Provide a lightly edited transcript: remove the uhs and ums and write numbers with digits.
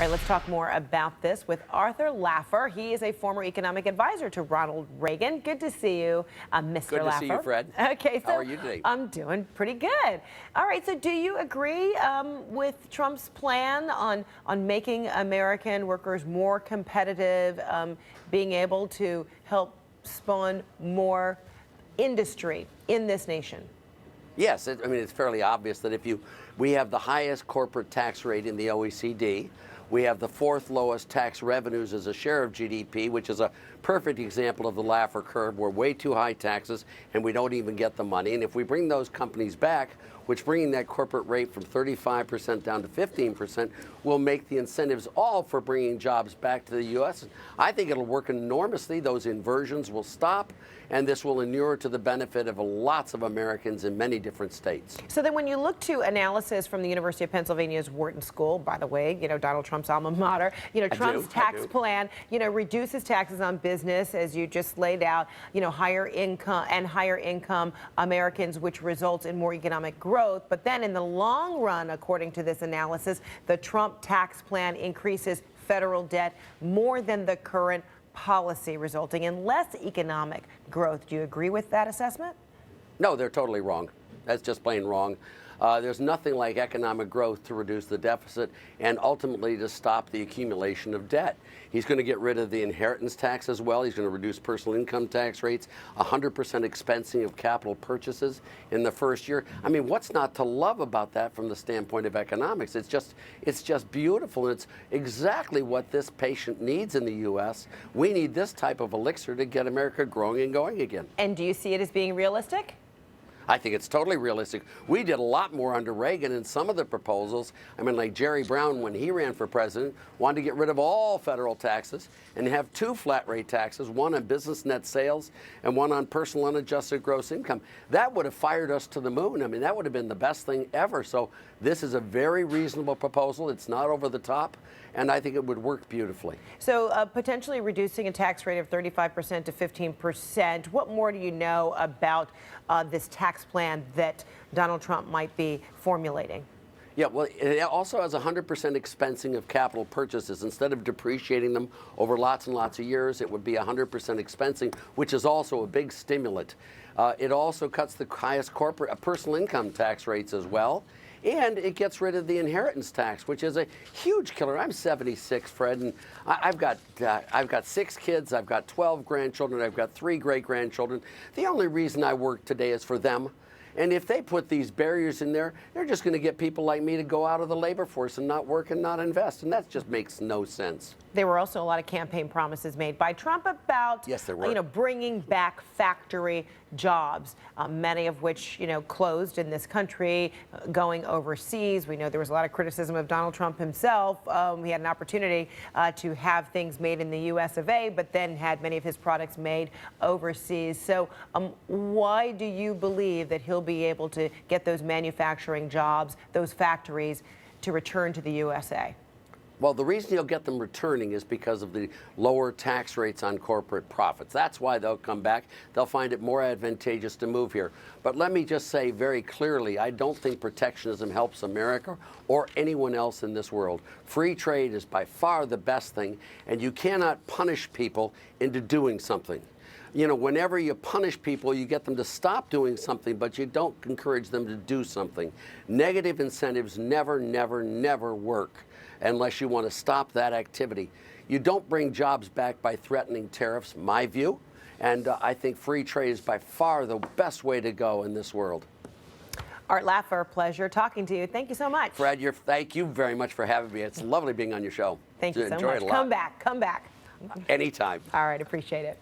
All right, let's talk more about this with Arthur Laffer. He is a former economic advisor to Ronald Reagan. Good to see you, Mr. Laffer. Good to see you, Fred. Okay, so how are you today? I'm doing pretty good. All right, so do you agree with Trump's plan on making American workers more competitive, being able to help spawn more industry in this nation? Yes, I mean, it's fairly obvious that we have the highest corporate tax rate in the OECD. We have the fourth lowest tax revenues as a share of GDP, which is a perfect example of the Laffer curve. We're way too high taxes, and we don't even get the money. And if we bring those companies back, which bringing that corporate rate from 35% down to 15% will make the incentives all for bringing jobs back to the U.S. I think it'll work enormously. Those inversions will stop, and this will inure to the benefit of lots of Americans in many different states. So then when you look to analysis from the University of Pennsylvania's Wharton School, by the way, Donald Trump's alma mater, Trump's tax plan, reduces taxes on business, as you just laid out, higher income Americans, which results in more economic growth. But then in the long run, according to this analysis, the Trump tax plan increases federal debt more than the current policy, resulting in less economic growth. Do you agree with that assessment? No, they're totally wrong. That's just plain wrong. There's nothing like economic growth to reduce the deficit and ultimately to stop the accumulation of debt. He's going to get rid of the inheritance tax as well. He's going to reduce personal income tax rates, 100% expensing of capital purchases in the first year. I mean, what's not to love about that from the standpoint of economics? It's just beautiful, and it's exactly what this patient needs in the U.S. We need this type of elixir to get America growing and going again. And do you see it as being realistic? I think it's totally realistic. We did a lot more under Reagan in some of the proposals. I mean, like Jerry Brown, when he ran for president, wanted to get rid of all federal taxes and have two flat rate taxes, one on business net sales and one on personal unadjusted gross income. That would have fired us to the moon. I mean, that would have been the best thing ever. So this is a very reasonable proposal. It's not over the top, and I think it would work beautifully. So potentially reducing a tax rate of 35% to 15%. What more do you know about this tax plan that Donald Trump might be formulating? Yeah, well, it also has 100% expensing of capital purchases. Instead of depreciating them over lots and lots of years, it would be 100% expensing, which is also a big stimulant. It also cuts the highest corporate personal income tax rates as well. And it gets rid of the inheritance tax, which is a huge killer. I'm 76, Fred, and I've got 6 kids, I've got 12 grandchildren, I've got 3 great-grandchildren. The only reason I work today is for them. And if they put these barriers in there, they're just going to get people like me to go out of the labor force and not work and not invest. And that just makes no sense. There were also a lot of campaign promises made by Trump about, yes, there were. Bringing back factory jobs, many of which, closed in this country, going overseas. We know there was a lot of criticism of Donald Trump himself. He had an opportunity to have things made in the U.S. of A., but then had many of his products made overseas. So why do you believe that he'll be able to get those manufacturing jobs, those factories, to return to the USA? Well, the reason you'll get them returning is because of the lower tax rates on corporate profits. That's why they'll come back. They'll find it more advantageous to move here. But let me just say very clearly, I don't think protectionism helps America or anyone else in this world. Free trade is by far the best thing, and you cannot punish people into doing something. Whenever you punish people, you get them to stop doing something, but you don't encourage them to do something. Negative incentives never, never, never work unless you want to stop that activity. You don't bring jobs back by threatening tariffs, my view, and I think free trade is by far the best way to go in this world. Art Laffer, pleasure talking to you. Thank you so much. Fred, thank you very much for having me. It's lovely being on your show. Thank you so much. Enjoy it a lot. Come back. Come back. Anytime. All right, appreciate it.